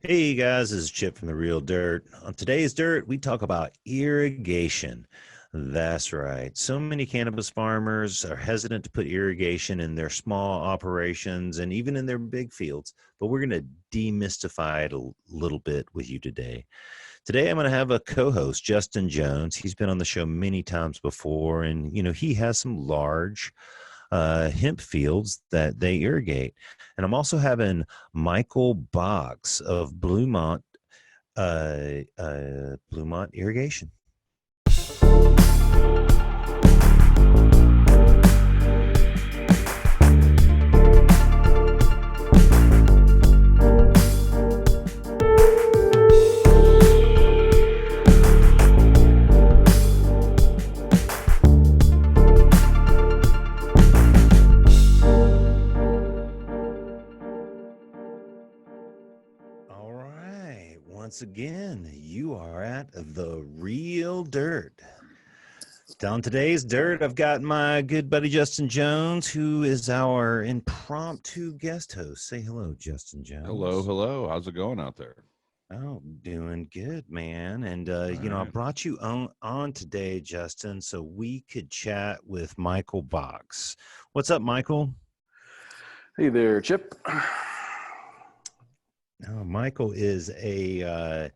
Hey guys, this is Chip from The Real Dirt. On today's Dirt, we talk about irrigation. That's right. So many cannabis farmers are hesitant to put irrigation in their small operations and even in their big fields, but we're going to demystify it a little bit with you today. Today, I'm going to have a co-host, Justin Jones. He's been on the show many times before, and he has some large hemp fields that they irrigate. And I'm also having Michael Boggs of Blumat Irrigation. Once again, you are at The Real Dirt. Down today's Dirt, I've got my good buddy Justin Jones, who is our impromptu guest host. Say hello, Justin Jones. Hello. How's it going out there? Oh, doing good, man. And, right. I brought you on today, Justin, so we could chat with Michael Boggs. What's up, Michael? Hey there, Chip. Michael is a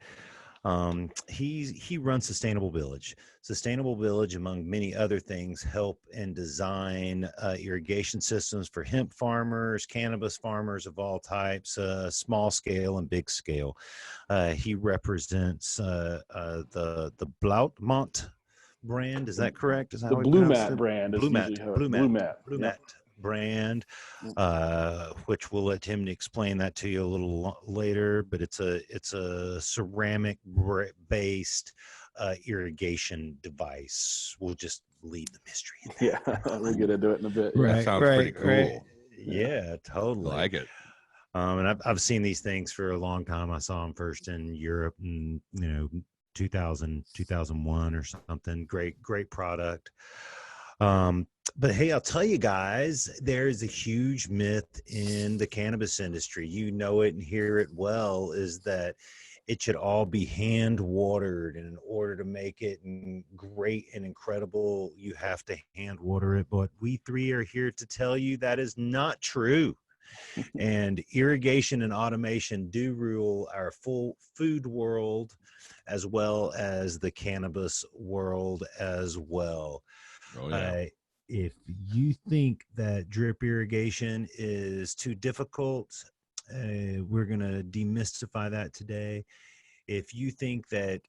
he runs Sustainable Village. Sustainable Village, among many other things, help and design irrigation systems for hemp farmers, cannabis farmers of all types, small scale and big scale. He represents the Blumat brand. Is that correct? Is that the how we Blumat brand? Blumat brand, which we'll let him explain that to you a little later. But it's a ceramic based irrigation device. We'll just leave the mystery in that. Yeah, we'll get into it in a bit. Right, that sounds pretty cool. Right. Yeah, totally. I like it. And I've seen these things for a long time. I saw them first in Europe, and 2000, 2001 or something. Great product. But hey, I'll tell you guys, there's a huge myth in the cannabis industry. You know it and hear it well, is that it should all be hand watered. And in order to make it great and incredible, you have to hand water it. But we three are here to tell you that is not true. And irrigation and automation do rule our full food world, as well as the cannabis world as well. Oh, yeah. If you think that drip irrigation is too difficult, we're going to demystify that today. If you think that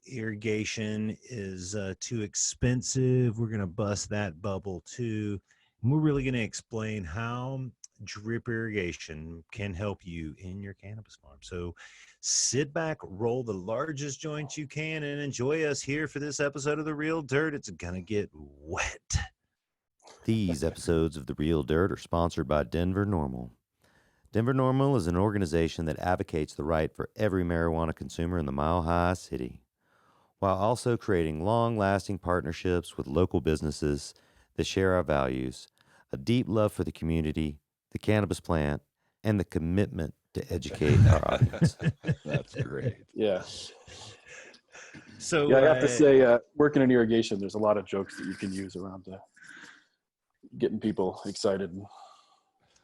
irrigation is too expensive, we're going to bust that bubble too. And we're really going to explain how drip irrigation can help you in your cannabis farm. So sit back, roll the largest joints you can, and enjoy us here for this episode of The Real Dirt. It's gonna get wet. These episodes of The Real Dirt are sponsored by Denver NORML. Denver NORML is an organization that advocates the right for every marijuana consumer in the Mile High City, while also creating long-lasting partnerships with local businesses that share our values, a deep love for the community, the cannabis plant, and the commitment to educate our audience. That's great. Yeah. So I have to say, working in irrigation, there's a lot of jokes that you can use around getting people excited.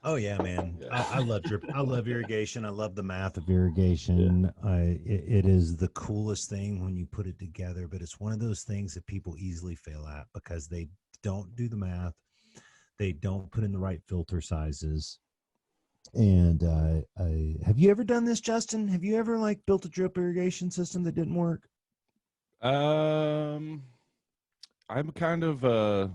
Oh yeah, man. Yeah. I love drip. I love irrigation. I love the math of irrigation. Yeah. It is the coolest thing when you put it together, but it's one of those things that people easily fail at because they don't do the math. They don't put in the right filter sizes. And have you ever done this, Justin? Have you ever built a drip irrigation system that didn't work? I'm kind of a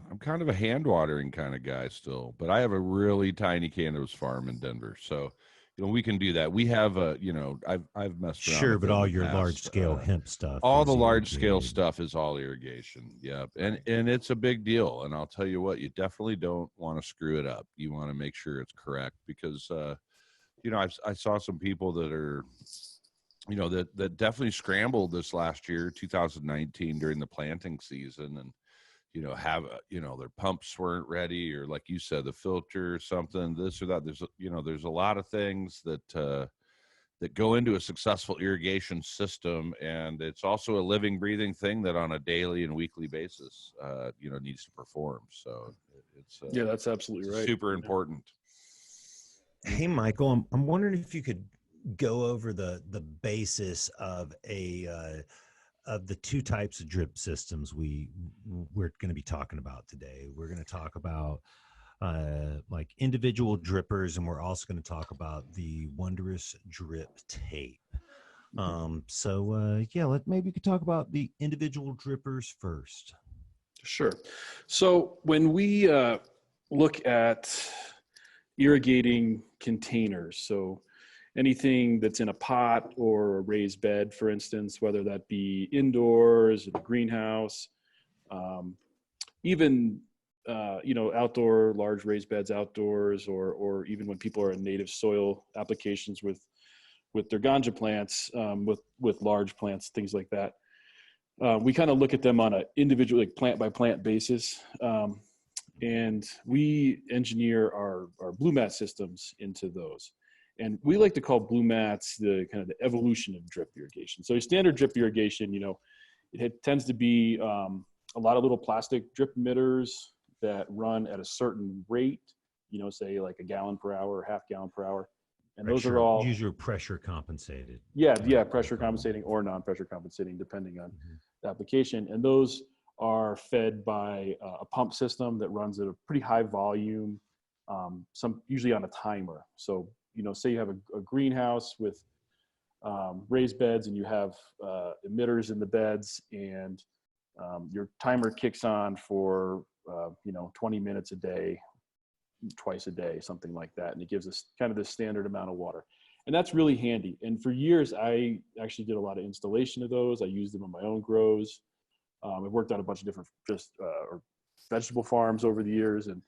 hand watering kind of guy still, but I have a really tiny cannabis farm in Denver, so we can do that. We have I've messed around. Sure, but all your large scale hemp stuff. All the large scale stuff is all irrigation. Yep. And it's a big deal. And I'll tell you what, you definitely don't want to screw it up. You want to make sure it's correct because I saw some people that are that definitely scrambled this last year, 2019, during the planting season, and their pumps weren't ready, or like you said, the filter or something, this or that. There's a lot of things that that go into a successful irrigation system, and it's also a living, breathing thing that on a daily and weekly basis, needs to perform. So it's that's absolutely right. Super important. Hey, Michael, I'm wondering if you could go over the basis of of the two types of drip systems we're going to be talking about today. We're going to talk about like individual drippers, and we're also going to talk about the wondrous drip tape. Maybe you could talk about the individual drippers first. Sure. So when we look at irrigating containers, so anything that's in a pot or a raised bed, for instance, whether that be indoors, in a greenhouse, even outdoor large raised beds outdoors, or even when people are in native soil applications with their ganja plants, with large plants, things like that. We kind of look at them on an individual, like plant by plant basis. And we engineer our Blumat systems into those. And we like to call Blumats the kind of the evolution of drip irrigation. So standard drip irrigation, it tends to be a lot of little plastic drip emitters that run at a certain rate, say like a gallon per hour or half gallon per hour. And those are all usually pressure compensated. Yeah, pressure compensating or non-pressure compensating, depending on the application. And those are fed by a pump system that runs at a pretty high volume, usually on a timer. So, say you have a greenhouse with raised beds, and you have emitters in the beds, and your timer kicks on for 20 minutes a day, twice a day, something like that, and it gives us kind of the standard amount of water. And that's really handy. And for years, I actually did a lot of installation of those. I used them on my own grows. I've worked on a bunch of different or vegetable farms over the years, and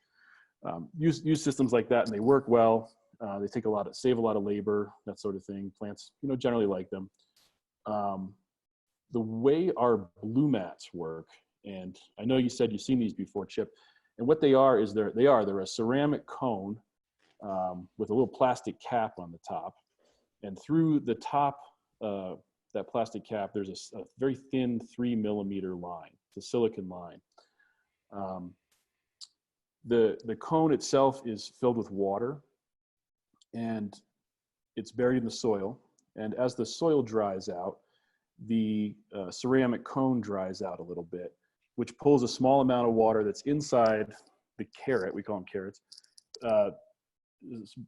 use systems like that, and they work well. They save a lot of labor, that sort of thing. Plants, generally like them. The way our Blumats work, and I know you said you've seen these before, Chip, and what they are is they're a ceramic cone with a little plastic cap on the top, and through the top that plastic cap, there's a very thin 3 millimeter line. It's a silicon line. The cone itself is filled with water, and it's buried in the soil. And as the soil dries out, the ceramic cone dries out a little bit, which pulls a small amount of water that's inside the carrot. We call them carrots.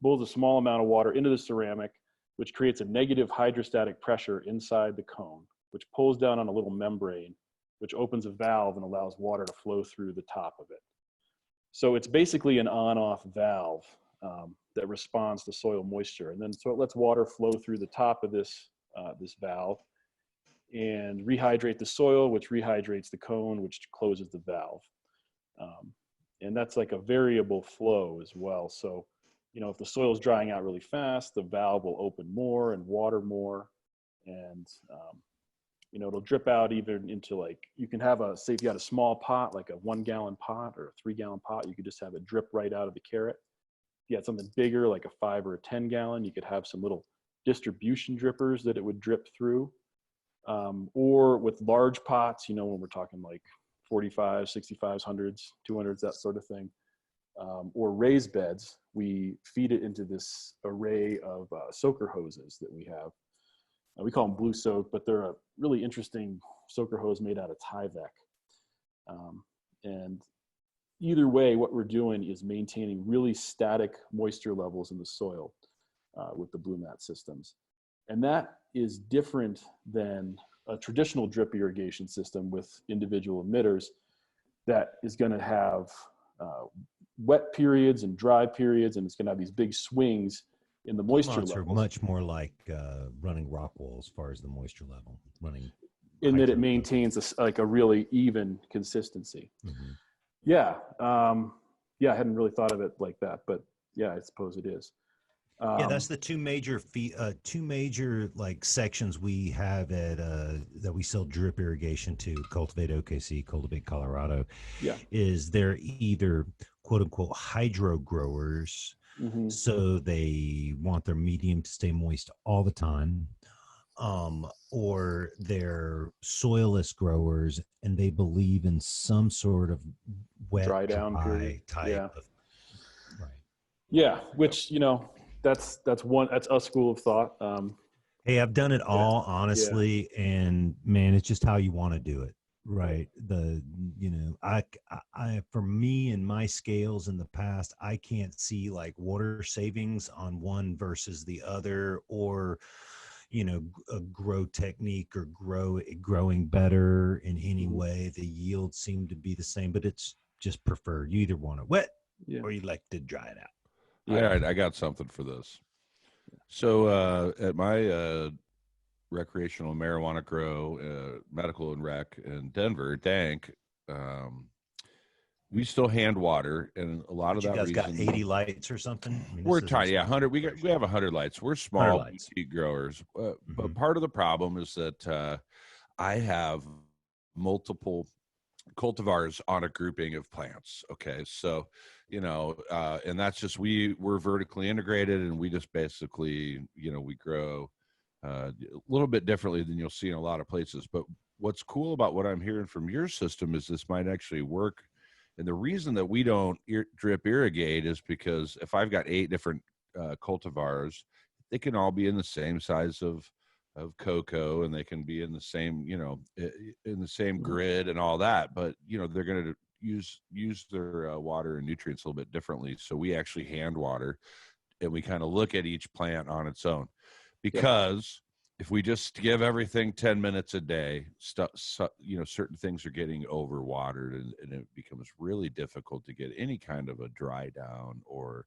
Pulls a small amount of water into the ceramic, which creates a negative hydrostatic pressure inside the cone, which pulls down on a little membrane, which opens a valve and allows water to flow through the top of it. So it's basically an on-off valve that responds to soil moisture. And then so it lets water flow through the top of this valve and rehydrate the soil, which rehydrates the cone, which closes the valve. And that's like a variable flow as well. So, if the soil is drying out really fast, the valve will open more and water more. And, it'll drip out even into, like, you can have say if you had a small pot, like a 1 gallon pot or a 3 gallon pot, you could just have it drip right out of the carrot. If you had something bigger, like a 5 or a 10 gallon, you could have some little distribution drippers that it would drip through. Or with large pots, when we're talking like 45, 65s, 100s, 200s, that sort of thing, or raised beds, we feed it into this array of soaker hoses that we have. We call them Blue Soak, but they're a really interesting soaker hose made out of Tyvek. And either way, what we're doing is maintaining really static moisture levels in the soil with the Blumat systems. And that is different than a traditional drip irrigation system with individual emitters that is going to have wet periods and dry periods, and it's going to have these big swings in the moisture levels. Are much more like running rock wool as far as the moisture level, in that it maintains a really even consistency. Mm-hmm. Yeah. I hadn't really thought of it like that, but yeah, I suppose it is. That's the two major like sections we have at that we sell drip irrigation to: Cultivate OKC, Cultivate Colorado. Yeah, is they're either quote unquote hydro growers, So they want their medium to stay moist all the time. Or they're soilless growers and they believe in some sort of wet, dry down period type of, right. Yeah, which, you know, that's a school of thought. Hey, I've done it all, Yeah. honestly, and man, it's just how you want to do it, right? For me and my scales in the past, I can't see like water savings on one versus the other, or a grow technique or growing better in any way. The yields seem to be the same, but it's just preferred. You either want it wet or you like to dry it out. Yeah. All right, I got something for this. So at my recreational marijuana grow, medical and rec in Denver, Dank, we still hand water, and a lot of that reason, got 80 lights or something. I mean, we're tiny, 100. We have 100 lights. We're small boutique growers, but part of the problem is that I have multiple cultivars on a grouping of plants. Okay, so and that's just we're vertically integrated, and we just basically we grow a little bit differently than you'll see in a lot of places. But what's cool about what I'm hearing from your system is this might actually work. And the reason that we don't drip irrigate is because if I've got 8 different cultivars, they can all be in the same size of cocoa, and they can be in the same in the same grid and all that. But they're going to use their water and nutrients a little bit differently. So we actually hand water, and we kind of look at each plant on its own, because if we just give everything 10 minutes a day, certain things are getting overwatered, and it becomes really difficult to get any kind of a dry down, or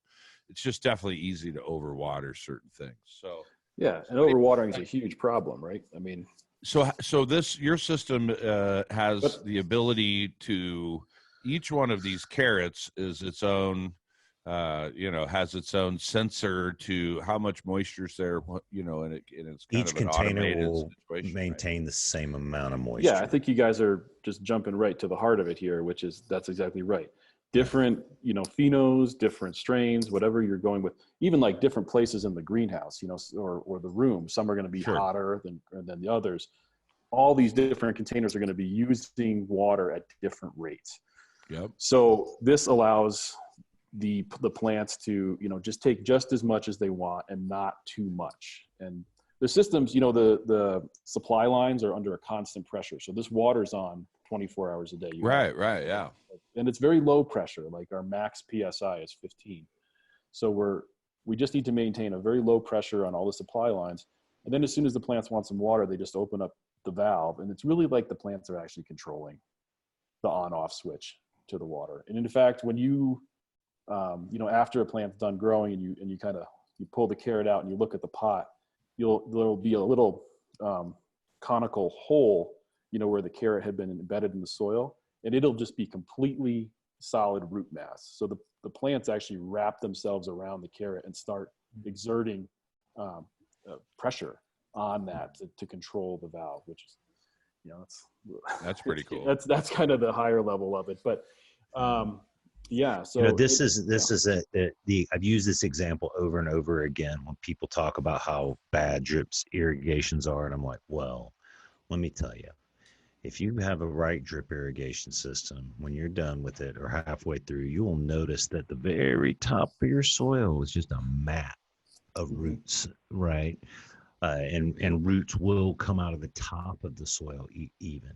it's just definitely easy to overwater certain things. So yeah, and overwatering is a huge problem, right? I mean, so your system has the ability to, each one of these carrots is its own has its own sensor to how much moisture's there, and it's kind each of an container will situation, maintain the same amount of moisture. Yeah, I think you guys are just jumping right to the heart of it here, which is that's exactly right. Different, phenos, different strains, whatever you're going with, even like different places in the greenhouse, or the room. Some are going to be hotter than the others. All these different containers are going to be using water at different rates. Yep. So this allows the plants to just take just as much as they want and not too much. And the systems, the supply lines are under a constant pressure, so this water's on 24 hours a day. Right, yeah. And it's very low pressure, like our max PSI is 15. So we just need to maintain a very low pressure on all the supply lines, and then as soon as the plants want some water, they just open up the valve, and it's really like the plants are actually controlling the on-off switch to the water. And in fact, when you after a plant's done growing, and you pull the carrot out and you look at the pot, there'll be a little conical hole, where the carrot had been embedded in the soil, and it'll just be completely solid root mass. So the plants actually wrap themselves around the carrot and start exerting pressure on that to control the valve, which is, that's pretty cool. That's kind of the higher level of it, but yeah. So I've used this example over and over again when people talk about how bad drips irrigations are, and I'm like, well, let me tell you, if you have a right drip irrigation system, when you're done with it or halfway through, you will notice that the very top of your soil is just a mat of roots, right? And roots will come out of the top of the soil even.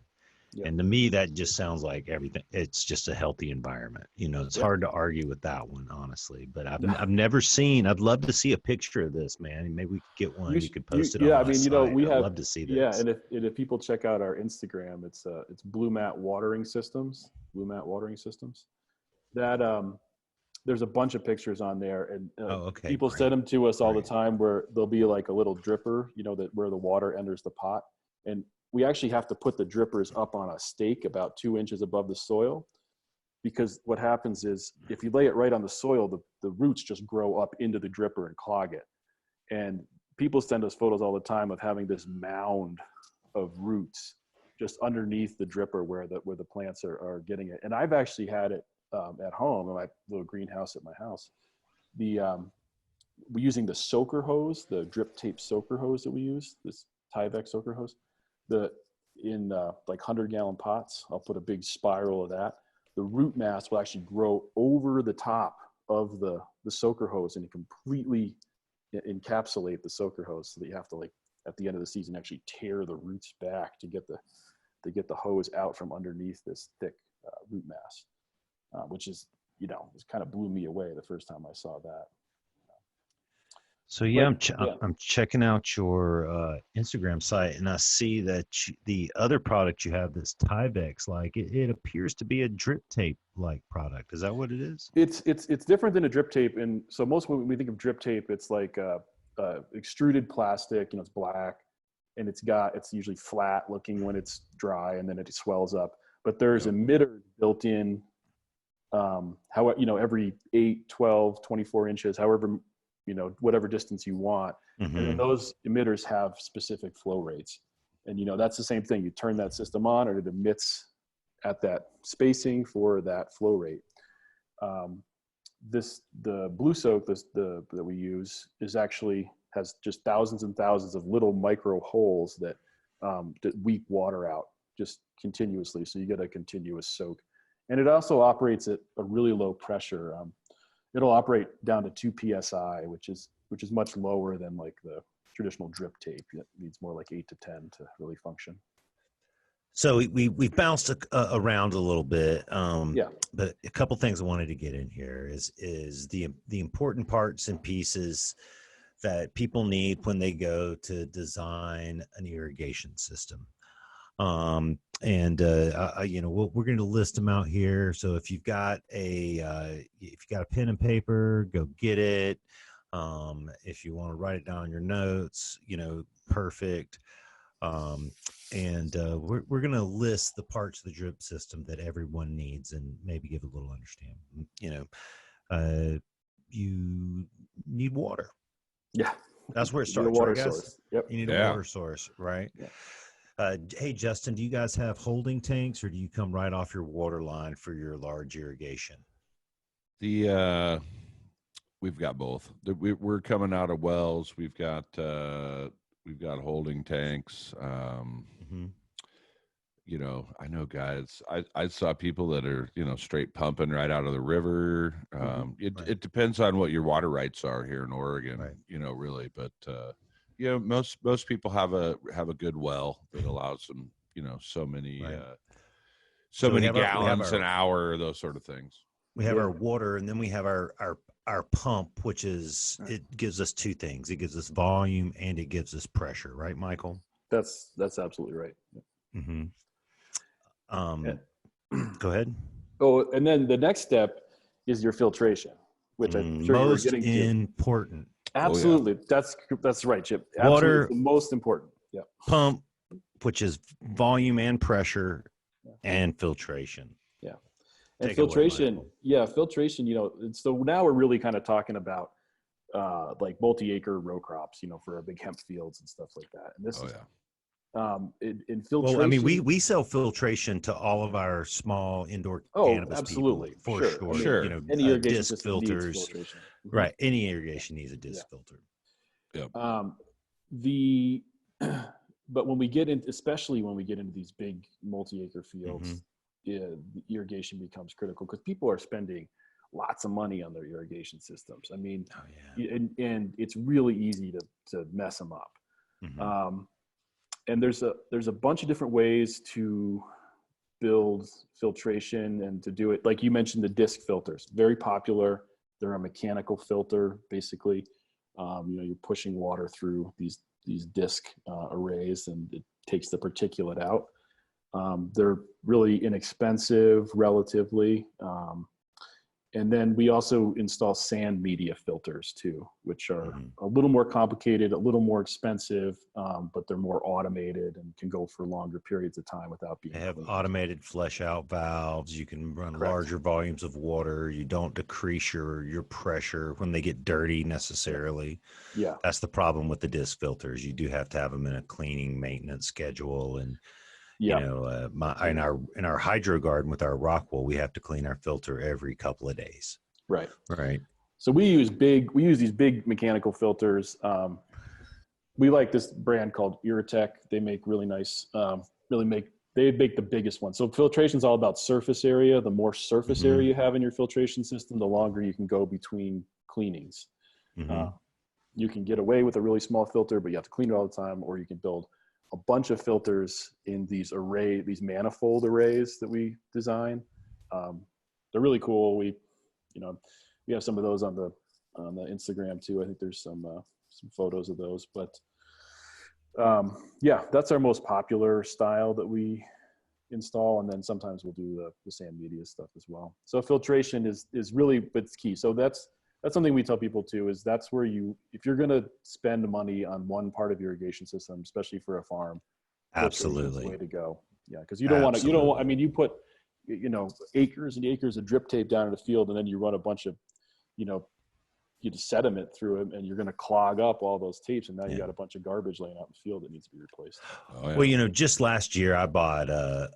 Yep. And to me, that just sounds like everything. It's just a healthy environment. It's hard to argue with that one, honestly. But I've never seen. I'd love to see a picture of this, man. Maybe we could get one. You could post it on my site. I'd love to see this. Yeah, and if people check out our Instagram, it's Blumat Watering Systems. Blumat Watering Systems. That there's a bunch of pictures on there, and people send them to us all the time, where there'll be like a little dripper, where the water enters the pot, and we actually have to put the drippers up on a stake about 2 inches above the soil, because what happens is if you lay it right on the soil, the roots just grow up into the dripper and clog it. And people send us photos all the time of having this mound of roots just underneath the dripper where the plants are getting it. And I've actually had it at home in my little greenhouse at my house. we're using the soaker hose, the drip tape soaker hose that we use, this Tyvek soaker hose, in like 100-gallon pots. I'll put a big spiral of that. The root mass will actually grow over the top of the soaker hose and completely encapsulate the soaker hose, so that you have to, like, at the end of the season, actually tear the roots back to get the hose out from underneath this thick root mass, which is, it kind of blew me away the first time I saw that. So yeah, I'm checking out your Instagram site, and I see that the other product you have, this Tyvek, like it appears to be a drip tape like product. Is that what it is? It's different than a drip tape, and so most when we think of drip tape, it's like extruded plastic. It's black, and it's usually flat looking when it's dry, and then it swells up. But there's emitters built in, every 8, 12, 24 inches, however, whatever distance you want. And then those emitters have specific flow rates. And, that's the same thing. You turn that system on, and it emits at that spacing for that flow rate. The Blue Soak that we use has just thousands and thousands of little micro holes that weep water out just continuously. So you get a continuous soak. And it also operates at a really low pressure. It'll operate down to 2 psi, which is much lower than like the traditional drip tape. It needs more like 8 to 10 to really function. So we bounced around a little bit, but a couple things I wanted to get in here is the important parts and pieces that people need when they go to design an irrigation system. We're going to list them out here. So if you've got a pen and paper, go get it. If you want to write it down in your notes, perfect. We're going to list the parts of the drip system that everyone needs, and maybe give a little understanding. You need water. Yeah, that's where it starts. You need a water right, source. Yep. You need a water source, right? Yeah. Hey, Justin, do you guys have holding tanks, or do you come right off your water line for your large irrigation? We've got both. We're coming out of wells. We've got holding tanks. I know guys. I saw people that are straight pumping right out of the river. It depends on what your water rights are here in Oregon. Right. Really, but most people have a good well that allows them so many many gallons an hour, those sort of things. We have our water, and then we have our pump, which is, it gives us two things. It gives us volume and it gives us pressure, right, Michael? That's absolutely right. Mm-hmm. Go ahead. Oh, and then the next step is your filtration, which I'm sure most you're getting important. Absolutely. Oh, yeah. That's right, Chip. Absolutely. Water, the most important. Yeah. Pump, which is volume and pressure, and filtration. Yeah. And filtration, filtration, so now we're really kind of talking about like multi-acre row crops, for our big hemp fields and stuff like that. And this in filtration. Well, I mean, we sell filtration to all of our small indoor cannabis absolutely. people, for sure. Any irrigation disc filters, right? Any irrigation needs a disc filter. Yep. But when we get into, especially when we get into these big multi-acre fields, the irrigation becomes critical because people are spending lots of money on their irrigation systems. I mean, and it's really easy to mess them up. And there's a bunch of different ways to build filtration and to do it. Like you mentioned, the disc filters, very popular. They're a mechanical filter, basically. You're pushing water through these disc arrays, and it takes the particulate out. They're really inexpensive, relatively. And then we also install sand media filters too, which are a little more complicated, a little more expensive, but they're more automated and can go for longer periods of time without being. They have automated flush out valves. You can run larger volumes of water. You don't decrease your pressure when they get dirty necessarily. Yeah. That's the problem with the disc filters. You do have to have them in a cleaning maintenance schedule. And in our hydro garden with our rock wool, we have to clean our filter every couple of days. Right. Right. So we use these big mechanical filters. We like this brand called Irrigation. They make really nice, they make the biggest one. So filtration is all about surface area. The more surface area you have in your filtration system, the longer you can go between cleanings. You can get away with a really small filter, but you have to clean it all the time, or you can build a bunch of filters in these manifold arrays that we design. They're really cool. We have some of those on the Instagram too. I think there's some photos of those, but that's our most popular style that we install. And then sometimes we'll do the sand media stuff as well. So filtration is really, but it's key. So that's something we tell people too, is that's where if you're going to spend money on one part of your irrigation system, especially for a farm, absolutely the way to go. Yeah. Cause you don't want to, I mean, you put, acres and acres of drip tape down in the field, and then you run a bunch of, you just sediment through it, and you're going to clog up all those tapes. And now you got a bunch of garbage laying out in the field that needs to be replaced. Oh, yeah. Well, just last year I bought a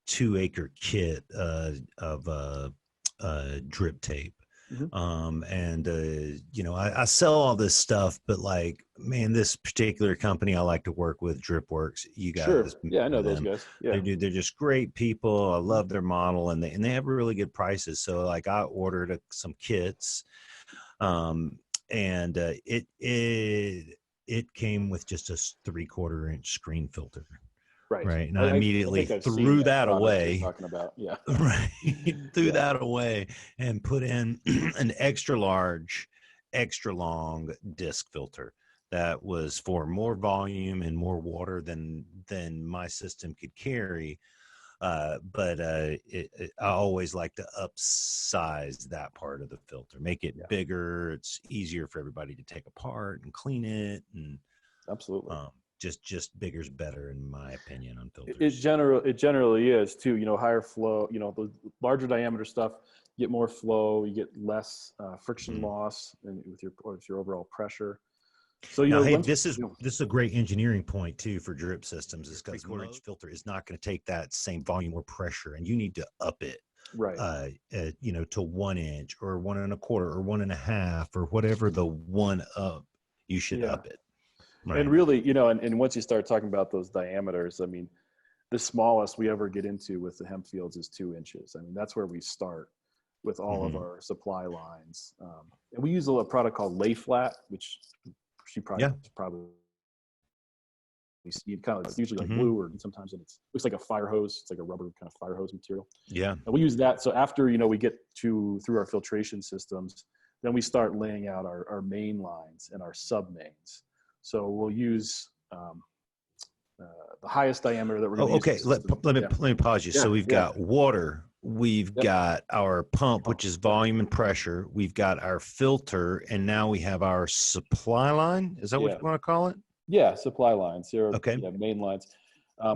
2-acre kit of drip tape. I sell all this stuff, but like, man, this particular company I like to work with, DripWorks, you guys. Sure. Yeah, I know those guys. Yeah. They're just great people. I love their model, and they have really good prices. So like I ordered some kits, and it came with just a 3/4 inch screen filter. Right. And I immediately threw that away. Talking about, yeah. Right. Threw that away and put in an extra large, extra long disc filter that was for more volume and more water than my system could carry. But I always like to upsize that part of the filter, make it bigger. It's easier for everybody to take apart and clean it. And absolutely. Just bigger's better in my opinion on filters. It generally is too. Higher flow. The larger diameter stuff, you get more flow, you get less friction loss, and with your overall pressure. So this is a great engineering point too for drip systems. Is because 3/4 inch filter is not going to take that same volume or pressure, and you need to up it. Right. To 1 inch or 1 1/4 or 1.5 or whatever the one up. You should up it. Right. And really, and once you start talking about those diameters, I mean, the smallest we ever get into with the hemp fields is 2 inches. I mean, that's where we start with all of our supply lines. And we use a product called Lay Flat, which she probably see kind of, it's usually like blue, or sometimes it looks like a fire hose. It's like a rubber kind of fire hose material. Yeah. And we use that. So after, we get through our filtration systems, then we start laying out our main lines and our sub mains. So we'll use the highest diameter that we're going to use. Let me pause you. So we've got water, we've got our pump, which is volume and pressure. We've got our filter, and now we have our supply line. Is that what you want to call it? Yeah, supply lines. Main lines.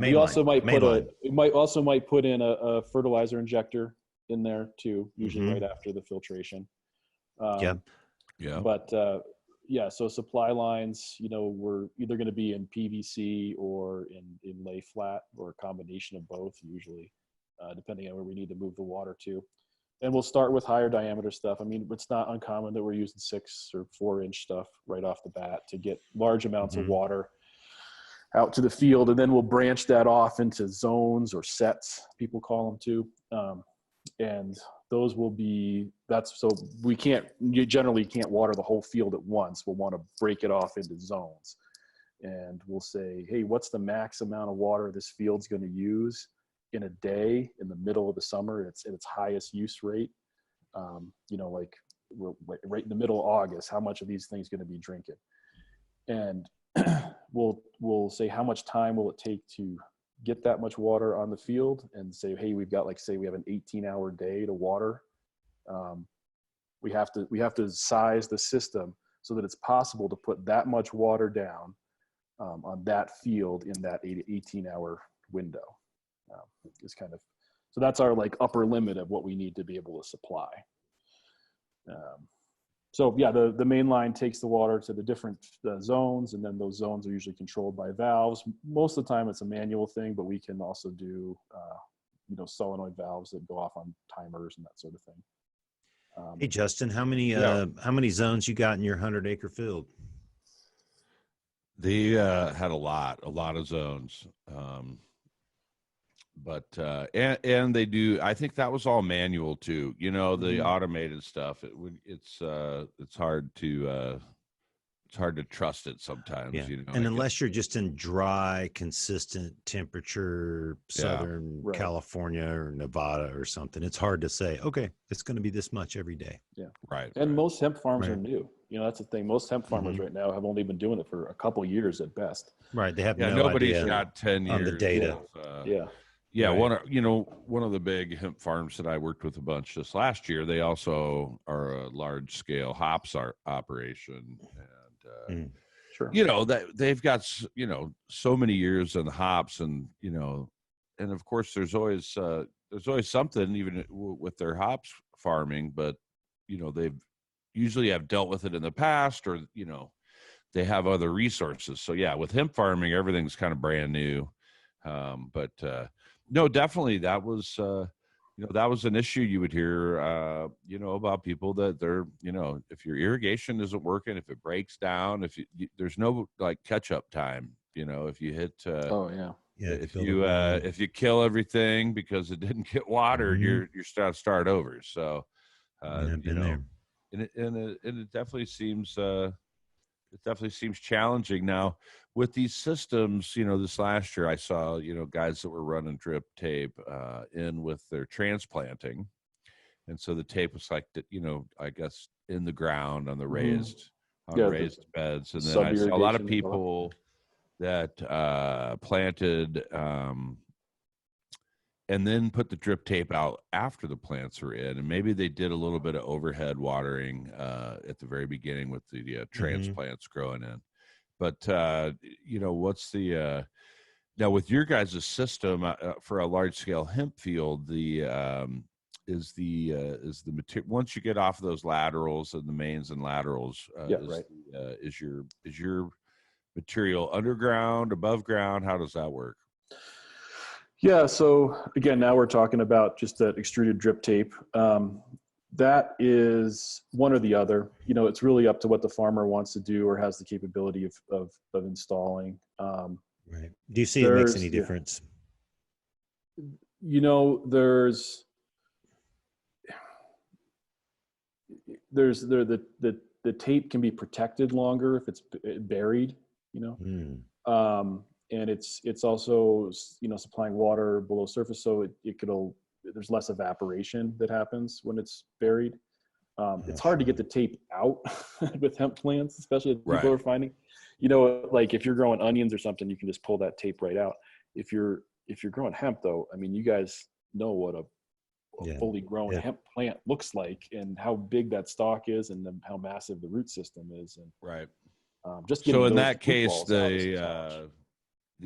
We also might put in a fertilizer injector in there too, usually right after the filtration. So supply lines, we're either going to be in PVC or in lay flat, or a combination of both usually, depending on where we need to move the water to. And we'll start with higher diameter stuff. I mean, it's not uncommon that we're using 6 or 4 inch stuff right off the bat to get large amounts of water out to the field. And then we'll branch that off into zones or sets, people call them too. And those will be, you generally can't water the whole field at once. We'll want to break it off into zones, and we'll say, hey, what's the max amount of water this field's going to use in a day in the middle of the summer at its highest use rate? Like right in the middle of August, how much of these things going to be drinking? And we'll say, how much time will it take to get that much water on the field, and say, hey, we've got, like, say we have an 18-hour day to water. We have to size the system so that it's possible to put that much water down on that field in that 18-hour window. So that's our upper limit of what we need to be able to supply. The main line takes the water to the different zones, and then those zones are usually controlled by valves. Most of the time it's a manual thing, but we can also do, solenoid valves that go off on timers and that sort of thing. Hey, Justin, how many zones you got in your 100-acre field? They had a lot of zones. But and they do, I think that was all manual too, the automated stuff. It's hard to trust it sometimes. Yeah. And unless you're just in dry, consistent temperature, Southern California or Nevada or something, it's hard to say, okay, it's going to be this much every day. Yeah. Right. And most hemp farms are new. That's the thing. Most hemp farmers right now have only been doing it for a couple years at best. Right. They have no nobody's idea got 10 years on the data. Yeah, right. One of the big hemp farms that I worked with a bunch this last year, they also are a large scale hops operation, and sure, that they've got so many years in the hops, and and of course there's always something even with their hops farming, but they've usually have dealt with it in the past, or they have other resources. So yeah, with hemp farming, everything's kind of brand new. But no, definitely that was that was an issue you would hear about people that they're if your irrigation isn't working, if it breaks down, if there's no like catch up time, if you hit if you kill everything because it didn't get watered, you're start over. So I've been there. And it definitely seems challenging now with these systems. This last year I saw guys that were running drip tape in with their transplanting, and so the tape was like I guess in the ground on the raised beds, and then I saw a lot of people that planted and then put the drip tape out after the plants were in, and maybe they did a little bit of overhead watering at the very beginning with the transplants growing in. But what's the now with your guys' system for a large scale hemp field? Is the material, once you get off of those laterals and the mains and laterals, is your material underground, above ground? How does that work? Yeah. So again, now we're talking about just that extruded drip tape. That is one or the other. It's really up to what the farmer wants to do or has the capability of installing. Right. Do you see it makes any difference? There's the tape can be protected longer if it's buried. And it's also supplying water below surface, so there's less evaporation that happens when it's buried. It's hard to get the tape out with hemp plants, especially if people are finding, like if you're growing onions or something, you can just pull that tape right out. If you're growing hemp though, I mean, you guys know what a fully grown hemp plant looks like and how big that stalk is and how massive the root system is. And just so in that case, the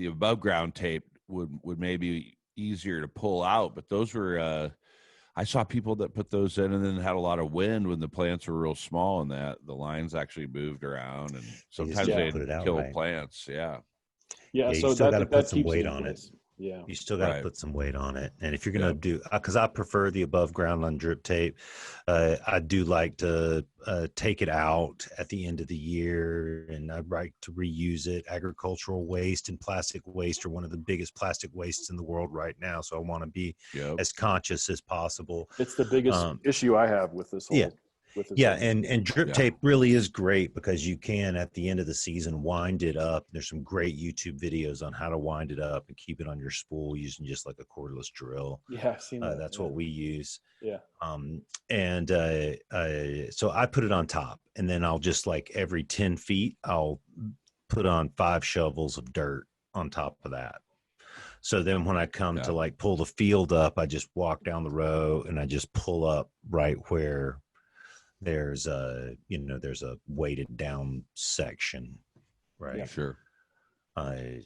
above ground tape would maybe easier to pull out, but those were I saw people that put those in and then had a lot of wind when the plants were real small, and that the lines actually moved around, and sometimes they kill plants. So you still got to put some weight on it. Yeah, you still got to put some weight on it. And if you're going to do, because I prefer the above ground on drip tape, I do like to take it out at the end of the year, and I like to reuse it. Agricultural waste and plastic waste are one of the biggest plastic wastes in the world right now. So I want to be as conscious as possible. It's the biggest issue I have with this whole. And drip tape really is great because you can at the end of the season wind it up. There's some great YouTube videos on how to wind it up and keep it on your spool using just like a cordless drill. I've seen that. That's what we use. And so I put it on top, and then I'll just like every 10 feet I'll put on 5 shovels of dirt on top of that. So then when I come to like pull the field up, I just walk down the row and I just pull up right where there's a weighted down section, right? Yeah, sure. And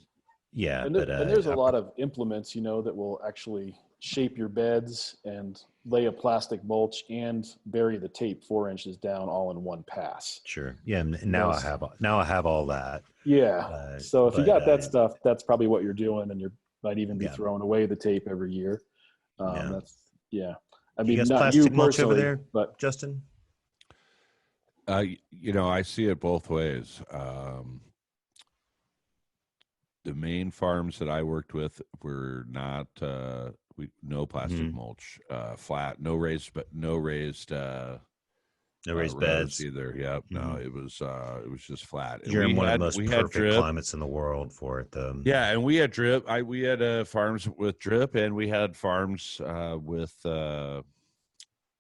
there's a lot of implements, that will actually shape your beds and lay a plastic mulch and bury the tape 4 inches down all in one pass. Sure. Yeah. Now I have all that. Yeah. So if you got that stuff, that's probably what you're doing, and you might even be throwing away the tape every year. I You mean, guys not you plastic mulch over personally, there, but Justin? I see it both ways. The main farms that I worked with were not no plastic Mhm. mulch, flat, no raised, but no raised No raised rows beds. either. Yep, no, Mhm. it was just flat. And You're in one of the most we had perfect drip. climates in the world for it, though. Yeah, and we had drip. We had farms with drip, and we had farms with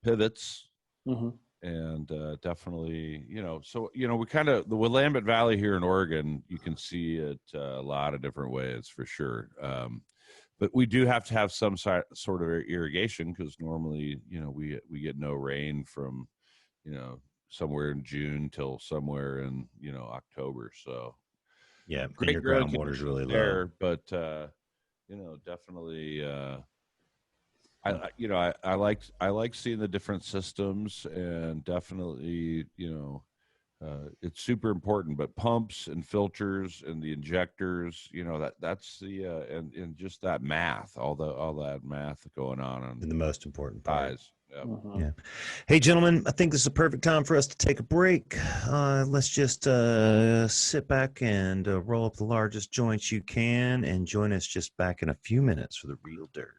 pivots. mhm. And definitely, so we kind of the Willamette Valley here in Oregon, you can see it a lot of different ways for sure. But we do have to have some sort of irrigation because normally, we get no rain from, somewhere in June till somewhere in October. So Yeah, and great your growing groundwater's conditions really low. there, but definitely. I like seeing the different systems, and definitely it's super important. But pumps and filters and the injectors, that's the and just that math, all that math going on And the most important part. size. Yep. Mhm. Yeah. Hey, gentlemen, I think this is a perfect time for us to take a break. Let's just sit back and roll up the largest joints you can and join us just back in a few minutes for the Real Dirt.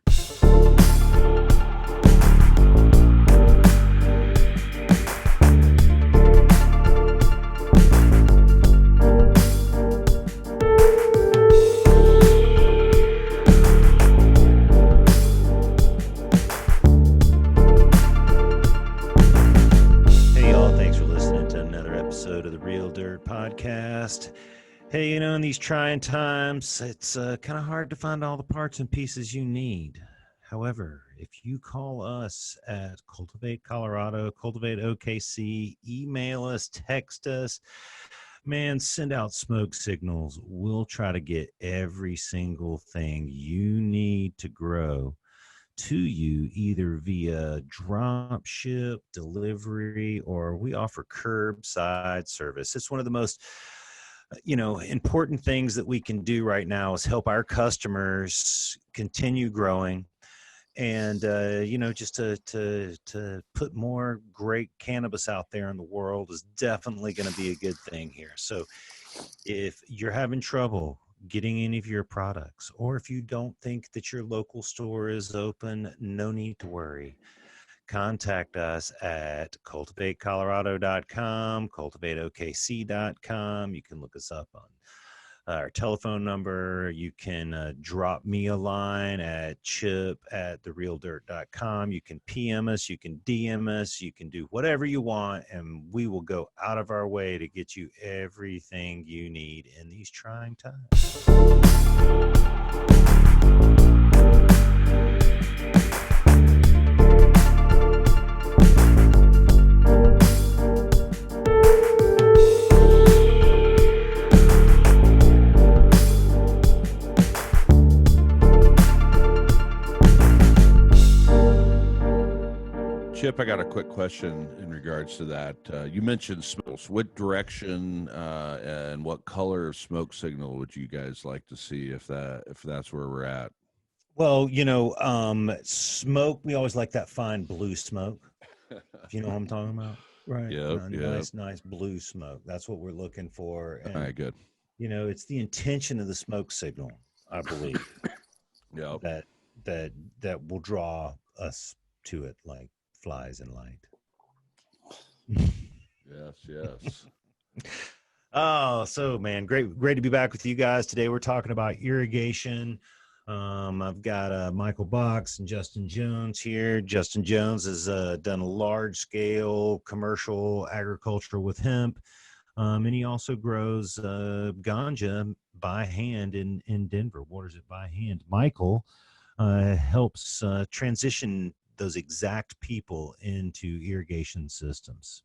Hey, y'all, thanks for listening to another episode of the Real Dirt Podcast. Hey, in these trying times, it's kind of hard to find all the parts and pieces you need. However, if you call us at Cultivate Colorado, Cultivate OKC, email us, text us, man, send out smoke signals. We'll try to get every single thing you need to grow to you either via drop ship, delivery, or we offer curbside service. It's one of the most important things that we can do right now is help our customers continue growing and just to put more great cannabis out there in the world is definitely going to be a good thing here. So if you're having trouble getting any of your products, or if you don't think that your local store is open, no need to worry. Contact us at cultivatecolorado.com, cultivateokc.com. You can look us up on our telephone number. You can drop me a line at chip@therealdirt.com. You can PM us, you can DM us, you can do whatever you want, and we will go out of our way to get you everything you need in these trying times. Chip, I got a quick question in regards to that. You mentioned smokes. What direction and what color of smoke signal would you guys like to see if that's where we're at? Well, smoke, we always like that fine blue smoke, if you know what I'm talking about. Right. Yep, yep. Nice blue smoke. That's what we're looking for. All And, right, good. it's the intention of the smoke signal, I believe, Yep. that will draw us to it like flies in light. Yes. Oh, so man, great to be back with you guys today. We're talking about irrigation. I've got Michael Box and Justin Jones here. Justin Jones has done large scale commercial agriculture with hemp, and he also grows ganja by hand in Denver. Waters it by hand. Michael helps transition those exact people into irrigation systems.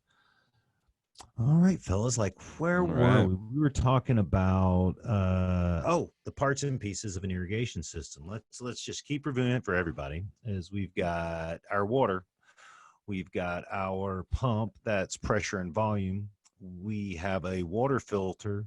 All right, fellas, like where were we? We were talking about the parts and pieces of an irrigation system. Let's just keep reviewing it for everybody. As we've got our water, we've got our pump, that's pressure and volume. We have a water filter.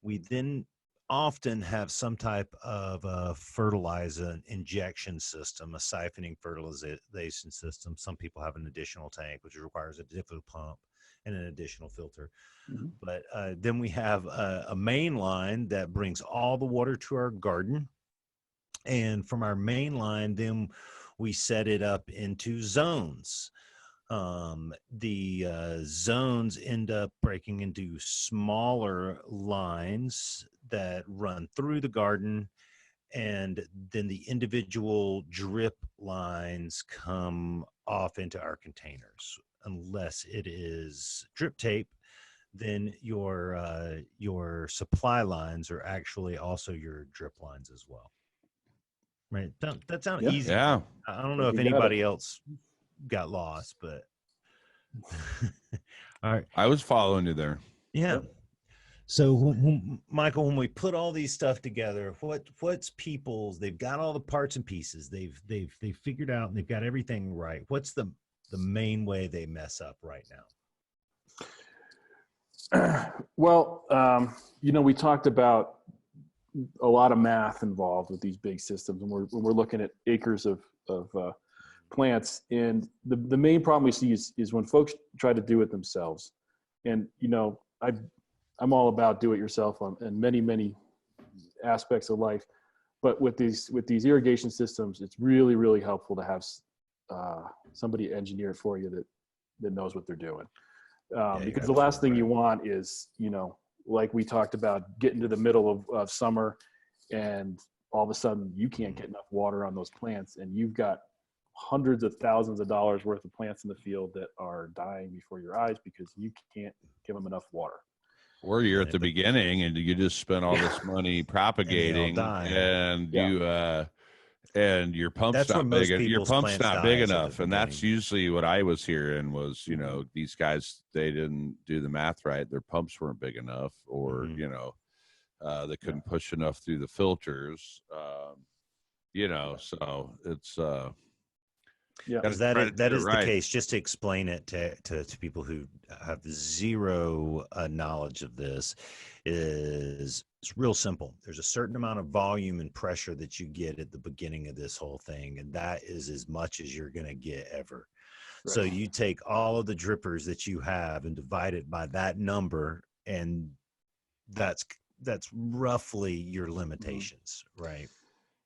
We then often have some type of a fertilizer injection system, a siphoning fertilization system. Some people have an additional tank, which requires a different pump and an additional filter. Mhm. But then we have a main line that brings all the water to our garden. And from our main line, then we set it up into zones. The zones end up breaking into smaller lines that run through the garden, and then the individual drip lines come off into our containers. Unless it is drip tape, then your supply lines are actually also your drip lines as well. Right? That sounds Yeah. easy. Yeah. I don't know if You got it. anybody else got lost, but all right. I was following you there. Yeah. Yep. So, Michael, when we put all these stuff together, what's people's? They've got all the parts and pieces. They've figured out, and they've got everything right. What's the main way they mess up right now? Well, we talked about a lot of math involved with these big systems, and when we're looking at acres of plants. And the main problem we see is when folks try to do it themselves. And I'm all about do it yourself in many aspects of life, but with these irrigation systems, it's really, really helpful to have somebody engineer it for you that knows what they're doing. Because the last thing you want is, like we talked about, getting to the middle of summer and all of a sudden you can't get enough water on those plants, and you've got hundreds of thousands of dollars worth of plants in the field that are dying before your eyes because you can't give them enough water. Or you're at the beginning and you just spent all this money propagating, and your pump's not big. Your pump's not big enough, and that's usually what I was hearing was, these guys, they didn't do the math right. Their pumps weren't big enough, or they couldn't push enough through the filters. So it's because that is the case. Just to explain it to people who have zero knowledge of this, it's real simple. There's a certain amount of volume and pressure that you get at the beginning of this whole thing, and that is as much as you're going to get ever. Right. So you take all of the drippers that you have and divide it by that number, and that's roughly your limitations, right?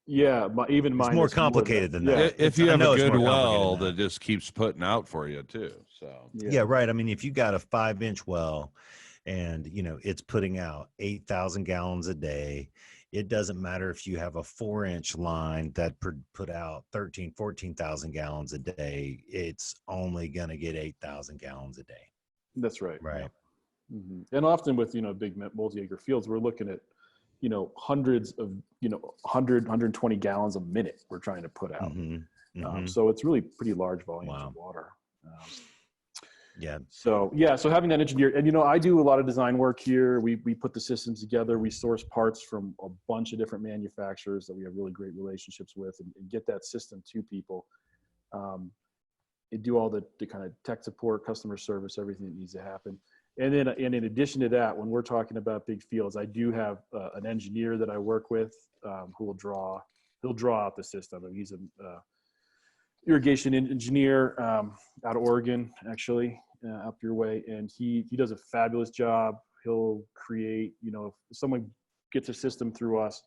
Yeah, even mine. It's more complicated than that. If you have a good well that just keeps putting out for you too. So yeah, right. I mean, if you got a 5-inch well and it's putting out 8,000 gallons a day, it doesn't matter if you have a 4-inch line that put out 14,000 gallons a day. It's only going to get 8,000 gallons a day. That's right. Right. Yeah. Mm-hmm. And often with big multi-acre fields, we're looking at hundreds of 120 gallons a minute we're trying to put out. So it's really pretty large volumes of water. So having that engineer, and I do a lot of design work here. We put the systems together. We source parts from a bunch of different manufacturers that we have really great relationships with, and get that system to people. And do all the kind of tech support, customer service, everything that needs to happen. And then, in addition to that, when we're talking about big fields, I do have an engineer that I work with who he'll draw out the system. And he's an irrigation engineer out of Oregon, actually, up your way. And he does a fabulous job. He'll create, if someone gets a system through us,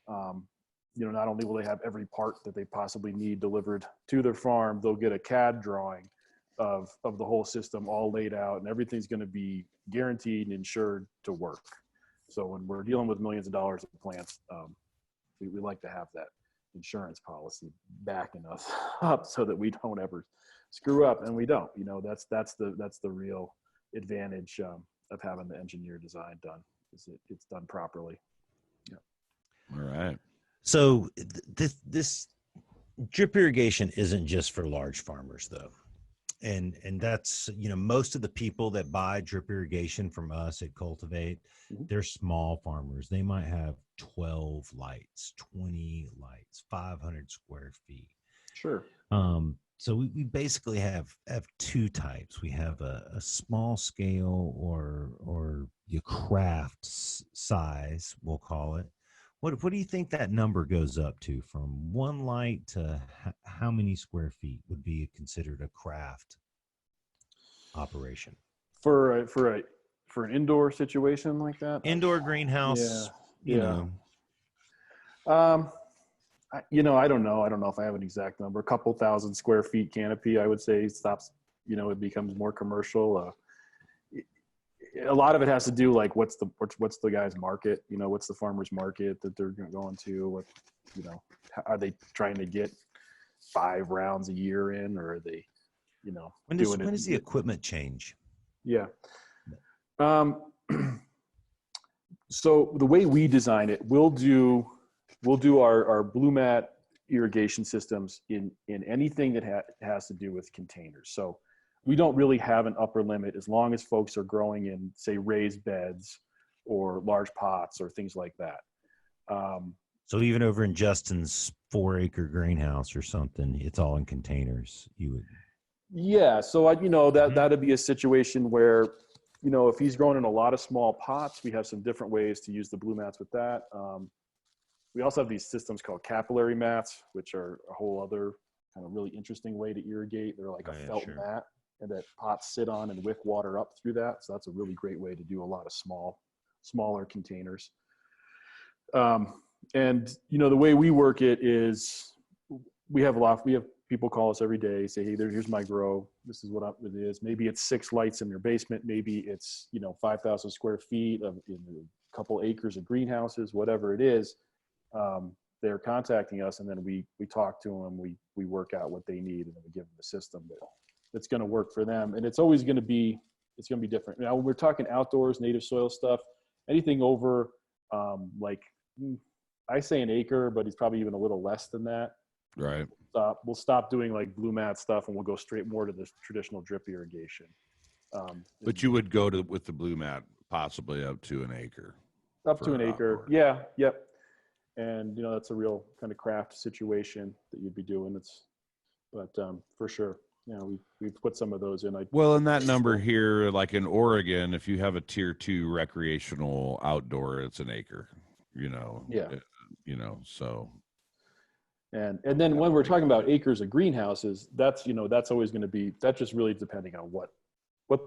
not only will they have every part that they possibly need delivered to their farm, they'll get a CAD drawing of the whole system all laid out, and everything's going to be guaranteed and insured to work. So when we're dealing with millions of dollars of plants, we like to have that insurance policy backing us up so that we don't ever screw up, and we don't. That's the real advantage of having the engineer design done, is it's done properly. Yeah. All right. So this drip irrigation isn't just for large farmers, though. And that's, most of the people that buy drip irrigation from us at Cultivate, they're small farmers. They might have 12 lights, 20 lights, 500 square feet. Sure. So we basically have two types. We have a small scale or your craft size, we'll call it. What do you think that number goes up to? From one light to how many square feet would be considered a craft operation? For an indoor situation like that? Indoor greenhouse, you know. I don't know. I don't know if I have an exact number. A couple thousand square feet canopy, I would say, stops, it becomes more commercial. A lot of it has to do, like, what's the guy's market, what's the farmer's market that they're going to, what, are they trying to get 5 rounds a year in, or are they, when does the equipment change? Yeah. So the way we design it, we'll do our Blumat irrigation systems in anything that has to do with containers. So we don't really have an upper limit as long as folks are growing in, say, raised beds or large pots or things like that. So even over in Justin's 4-acre greenhouse or something, it's all in containers. Yeah. So that'd be a situation where, if he's growing in a lot of small pots, we have some different ways to use the Blumats with that. We also have these systems called Capillary Mats, which are a whole other kind of really interesting way to irrigate. They're like a felt mat, and that pots sit on and wick water up through that. So that's a really great way to do a lot of smaller containers. And the way we work it is we have people call us every day, say, hey, here's my grow. This is what it is. Maybe it's 6 lights in your basement. Maybe it's 5,000 square feet in a couple acres of greenhouses, whatever it is. They're contacting us, and then we talk to them. We work out what they need, and then we give them the system that's going to work for them. And it's always going to be different. Now, when we're talking outdoors, native soil stuff, anything over I say an acre, but it's probably even a little less than that. Right. We'll stop doing like Blumat stuff, and we'll go straight more to the traditional drip irrigation. But you would go with the Blumat possibly up to an acre. Up to an acre. Yeah. Yep. And that's a real kind of craft situation that you'd be doing. But for sure, we've put some of those in. Well, in that number here, like in Oregon, if you have a tier 2 recreational outdoor, it's an acre. Yeah. So. And then when we're talking about acres of greenhouses, that's always going to be, that's just really depending on what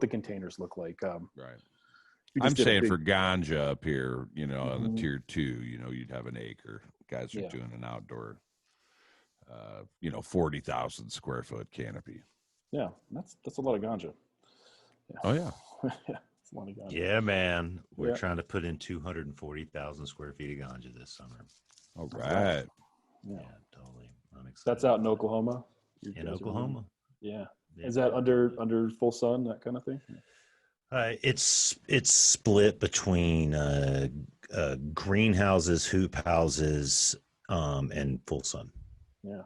the containers look like. Right. I'm saying for ganja up here, on the tier 2, you'd have an acre. Guys are doing an outdoor, 40,000 square foot canopy. Yeah, that's a lot of ganja. Yeah. Oh yeah. It's a lot of ganja. Yeah, man. We're trying to put in 240,000 square feet of ganja this summer. All right. Yeah, totally. I'm excited. That's out in Oklahoma. In Oklahoma. Yeah. Is that under full sun, that kind of thing? It's split between greenhouses, hoop houses, and full sun. Yeah.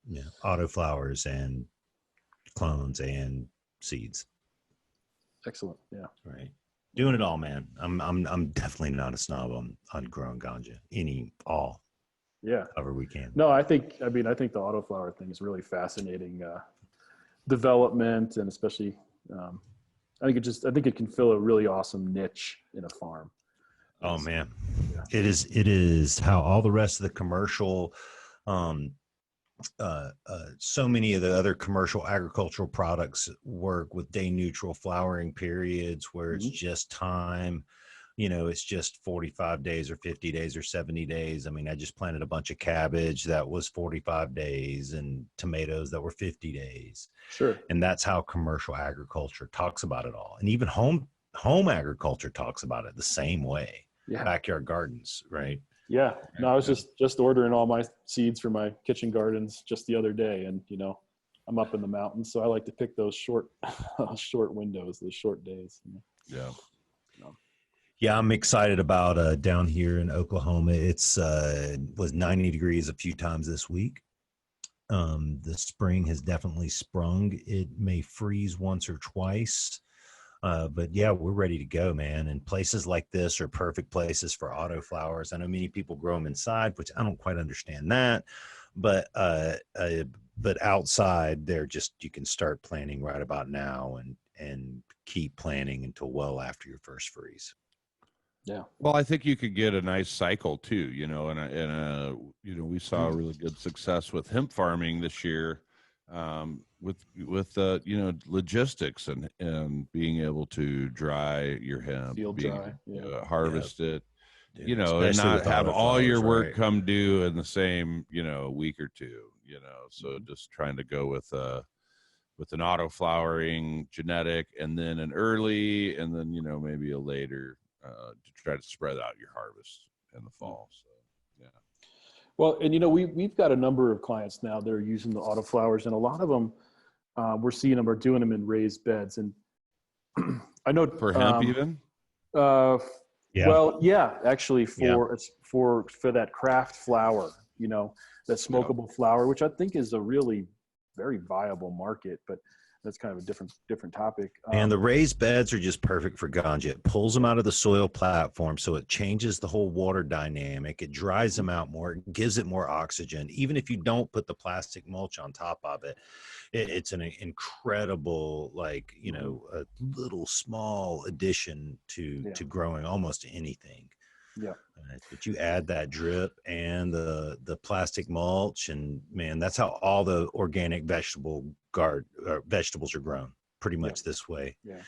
Yeah. Autoflowers and clones and seeds. Excellent. Yeah. Right. Doing it all, man. I'm definitely not a snob on growing ganja. All. Yeah. However we can. No, I think the autoflower thing is really fascinating development, and especially I think it can fill a really awesome niche in a farm. Oh man. Yeah. It is how all the rest of the commercial so many of the other commercial agricultural products work with day neutral flowering periods where it's just time. It's just 45 days or 50 days or 70 days. I mean, I just planted a bunch of cabbage that was 45 days and tomatoes that were 50 days. Sure. And that's how commercial agriculture talks about it all. And even home agriculture talks about it the same way. Yeah. Backyard gardens, right? Yeah. No, I was just ordering all my seeds for my kitchen gardens just the other day. And, I'm up in the mountains, so I like to pick those short windows, those short days. Yeah. Yeah, I'm excited about down here in Oklahoma. It's was 90 degrees a few times this week. The spring has definitely sprung. It may freeze once or twice, but yeah, we're ready to go, man. And places like this are perfect places for autoflowers. I know many people grow them inside, which I don't quite understand that, but but outside they're just, you can start planting right about now and keep planting until well after your first freeze. Yeah. Well, I think you could get a nice cycle too, you know, and you know, we saw really good success with hemp farming this year, with you know, logistics and being able to dry your hemp, Field being dry, able yeah. to harvest it, Yeah, you know, and especially not with have all your autoflowers, work right? come due in the same, you know, week or two, you know. So just trying to go with an auto flowering genetic, and then an early, and then, you know, maybe a later, to try to spread out your harvest in the fall. So yeah. Well, and you know, we've got a number of clients now that are using the autoflowers, and a lot of them, we're seeing them are doing them in raised beds. And I know For hemp even? Yeah. Well, yeah, actually Yeah. for that craft flower, you know, that smokable flower, which I think is a really very viable market, but that's kind of a different topic. And the raised beds are just perfect for ganja. It pulls them out of the soil platform, so it changes the whole water dynamic. It dries them out more, it gives it more oxygen. Even if you don't put the plastic mulch on top of it, it's an incredible, like, you know, a little small addition to growing almost anything. Yeah. But you add that drip and the plastic mulch, and man, that's how all the organic vegetables are grown, pretty much this way. Yeah.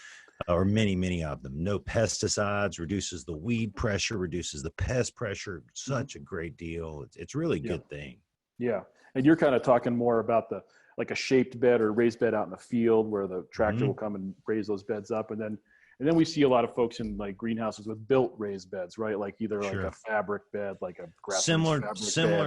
Or many of them. No pesticides, reduces the weed pressure, reduces the pest pressure. Such a great deal. It's really a good thing. Yeah. And you're kind of talking more about like a shaped bed or raised bed out in the field where the tractor will come and raise those beds up. And then we see a lot of folks in like greenhouses with built raised beds, right? Like either like a fabric bed, like a grass similar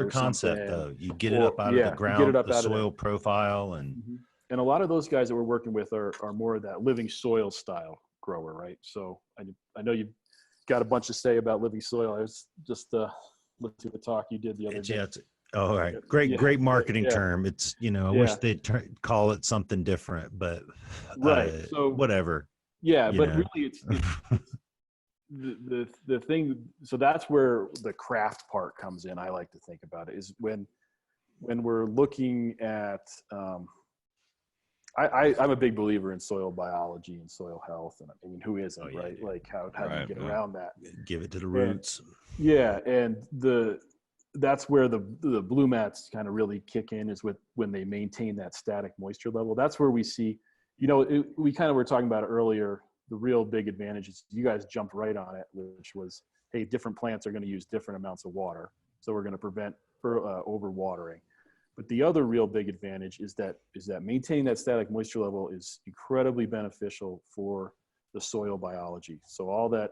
concept though. You get it up out of the ground, the soil profile, and a lot of those guys that we're working with are more of that living soil style grower, right? So I know you've got a bunch to say about living soil. I was just listening to the talk you did the other day. All right. Great marketing term. It's, you know, I wish they'd call it something different, but so whatever. Yeah, but really it's the thing. So that's where the craft part comes in. I like to think about it is when we're looking at, I'm a big believer in soil biology and soil health. And I mean, who isn't, right? Dude. Like how do you get around that? Give it to the roots. And that's where the Blumats kind of really kick in, is when they maintain that static moisture level. That's where we see, you know, we kind of were talking about it earlier. The real big advantage is you guys jumped right on it, which was, hey, different plants are going to use different amounts of water. So we're going to prevent overwatering. But the other real big advantage is that maintaining that static moisture level is incredibly beneficial for the soil biology. So all that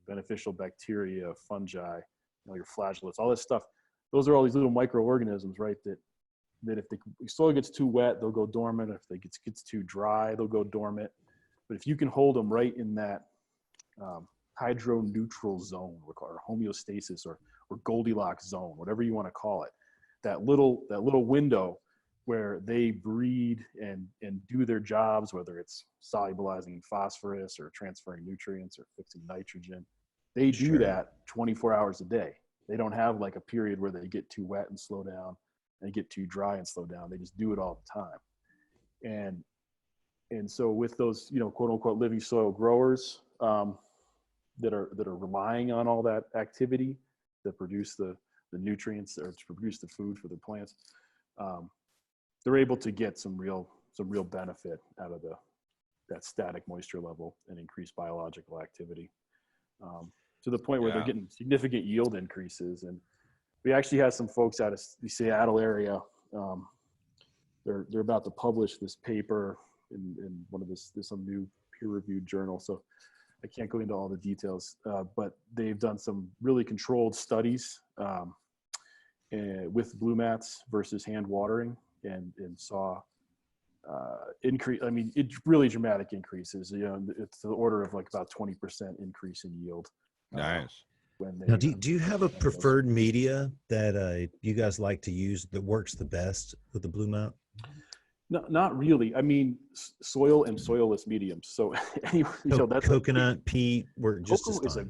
beneficial bacteria, fungi, you know, your flagellates, all this stuff, those are all these little microorganisms, right? That if the soil gets too wet, they'll go dormant. If it gets too dry, they'll go dormant. But if you can hold them right in that hydroneutral zone, or homeostasis, or Goldilocks zone, whatever you want to call it, that little window where they breed and do their jobs, whether it's solubilizing phosphorus or transferring nutrients or fixing nitrogen, they do that 24 hours a day. They don't have like a period where they get too wet and slow down, and get too dry and slow down. They just do it all the time. And so with those, you know, quote unquote living soil growers that are relying on all that activity to produce the nutrients or to produce the food for the plants, they're able to get some real benefit out of that static moisture level and increased biological activity, to the point where they're getting significant yield increases. And we actually have some folks out of the Seattle area. They're about to publish this paper in one of some new peer-reviewed journal. So I can't go into all the details, but they've done some really controlled studies with Blumats versus hand watering, and saw increase. I mean, it's really dramatic increases. You know, it's the order of like about 20% increase in yield. Nice. Now, do you have a preferred media that you guys like to use that works the best with the Blumat? No, not really. I mean, soil and soilless mediums. So anyway, Coconut, peat, work just as fine. Is a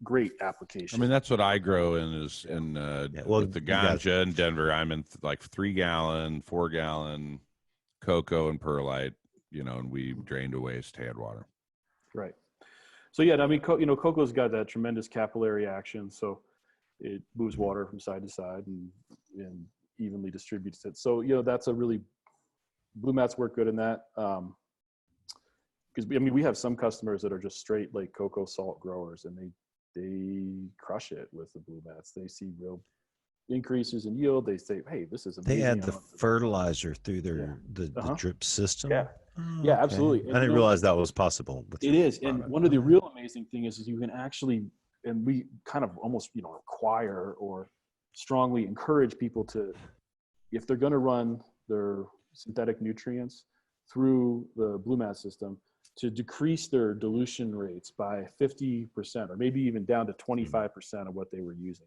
great application. I mean, that's what I grow in with the ganja in Denver. I'm in like 3-gallon, 4-gallon cocoa and perlite, and we drain to waste hand water. Right. So yeah, I mean, cocoa's got that tremendous capillary action. So it moves water from side to side and evenly distributes it. So, that's a really, Blumats work good in that. Because we have some customers that are just straight like cocoa salt growers, and they crush it with the Blumats. They see real increases in yield. They say, "Hey, this is amazing." They add the fertilizer through the drip system. Yeah, oh, yeah, okay. absolutely. And, I didn't realize that was possible. It is, and one of the real amazing things is you can actually, and we kind of almost require or strongly encourage people to, if they're going to run their synthetic nutrients through the Blumat system, to decrease their dilution rates by 50% or maybe even down to 25% of what they were using,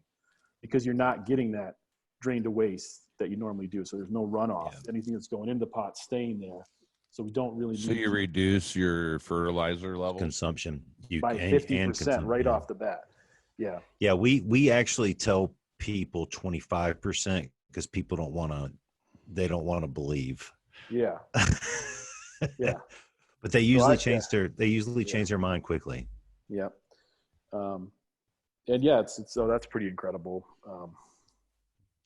because you're not getting that drain to waste that you normally do. So there's no runoff. Yeah. Anything that's going into the pot staying there. So we don't really. So you reduce your fertilizer level consumption by 50% right off the bat. Yeah. Yeah. We actually tell people 25% because people don't want to believe. Yeah. Yeah. But they usually change their mind quickly. Yeah. And yeah, so that's pretty incredible.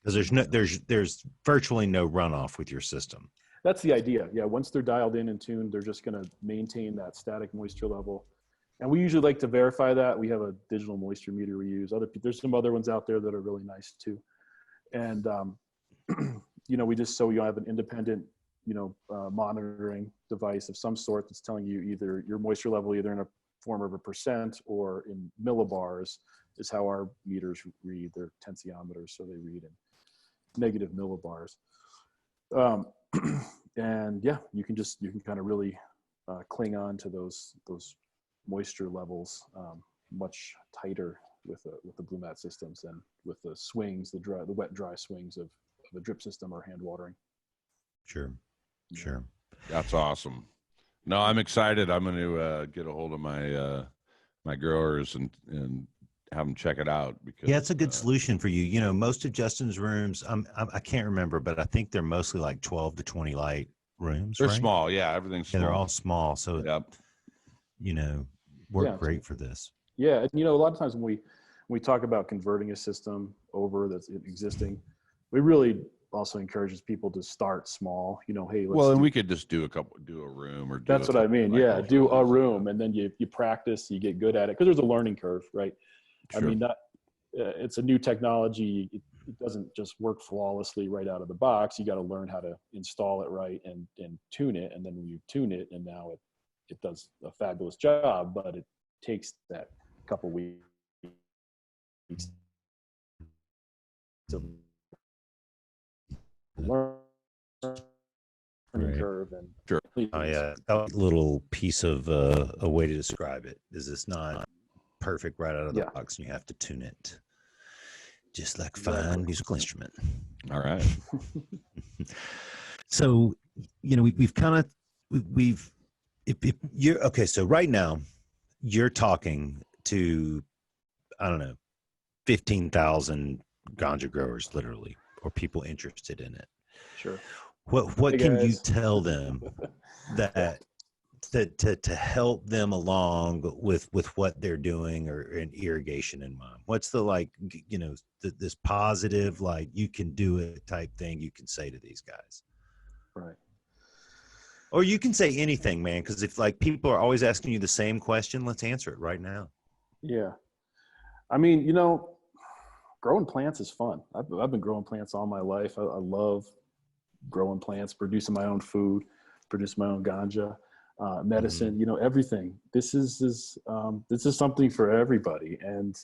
Because there's virtually no runoff with your system. That's the idea. Yeah. Once they're dialed in and tuned, they're just going to maintain that static moisture level. And we usually like to verify that. We have a digital moisture meter we use. There's some other ones out there that are really nice too. And, we just, so you have an independent, monitoring device of some sort that's telling you either your moisture level, either in a form of a percent or in millibars is how our meters read. They're tensiometers, so they read in negative millibars. And yeah, you can kind of really cling on to those moisture levels much tighter with the Blumat systems than with the swings, the wet dry swings of a drip system or hand watering. Sure. That's awesome. No, I'm excited. I'm going to get a hold of my growers and have them check it out, because it's a good solution for you. Most of Justin's rooms, I can't remember, but I think they're mostly like 12 to 20 light rooms. They're right? small. Yeah, everything's small. They're all small, so work great for this. Yeah, and a lot of times when we talk about converting a system over that's existing, we really also encourages people to start small. Hey, we could just do a room or. That's what I mean. Yeah, do a room, and then you practice, you get good at it, because there's a learning curve, right? Sure. I mean, it's a new technology. It doesn't just work flawlessly right out of the box. You got to learn how to install it right and tune it, and then when you tune it, and now it does a fabulous job. But it takes that couple weeks to learning curve. And sure. Oh yeah, that little piece of a way to describe it is it's not perfect right out of the box, and you have to tune it just like a fine musical instrument. All right. So if you're okay, so right now you're talking to, I don't know, 15,000 ganja growers literally, or people interested in it. Sure. What can you tell them that to help them along with what they're doing, or in irrigation in mind? What's the this positive, you can do it type thing you can say to these guys? Right. Or you can say anything, man, because if people are always asking you the same question, let's answer it right now. Yeah. I mean, growing plants is fun. I've been growing plants all my life. I love growing plants, producing my own food, producing my own ganja, medicine, everything. This is something for everybody. And,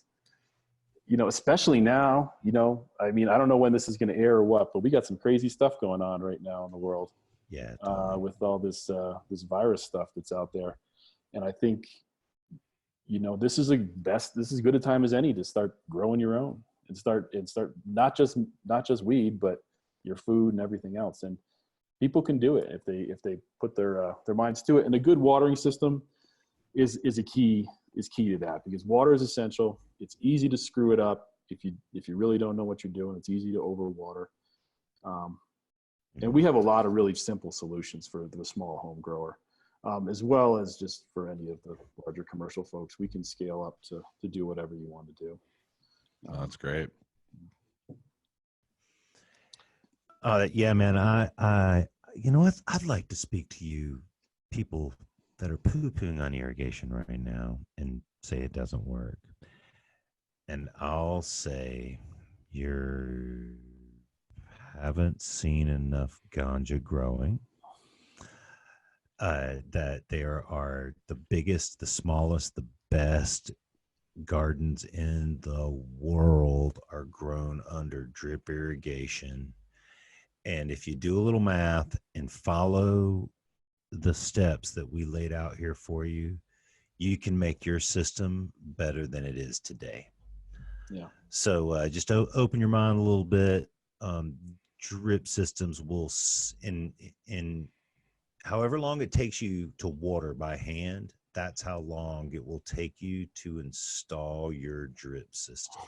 especially now, I mean, I don't know when this is going to air or what, but we got some crazy stuff going on right now in the world. Yeah. With all this virus stuff that's out there. And I think, this is as good a time as any to start growing your own and start not just weed, but your food and everything else. And people can do it if they put their minds to it. And a good watering system is a key is key to that, because water is essential. It's easy to screw it up if you really don't know what you're doing. It's easy to overwater. And we have a lot of really simple solutions for the small home grower, as well as just for any of the larger commercial folks. We can scale up to do whatever you want to do. That's great. Yeah, man. I, you know what? I'd like to speak to you, people that are poo-pooing on irrigation right now and say it doesn't work. And I'll say you haven't seen enough ganja growing. That there are the biggest, the smallest, the best gardens in the world are grown under drip irrigation. And if you do a little math and follow the steps that we laid out here for you, you can make your system better than it is today. Yeah. So just open your mind a little bit. Drip systems will, in however long it takes you to water by hand, that's how long it will take you to install your drip system.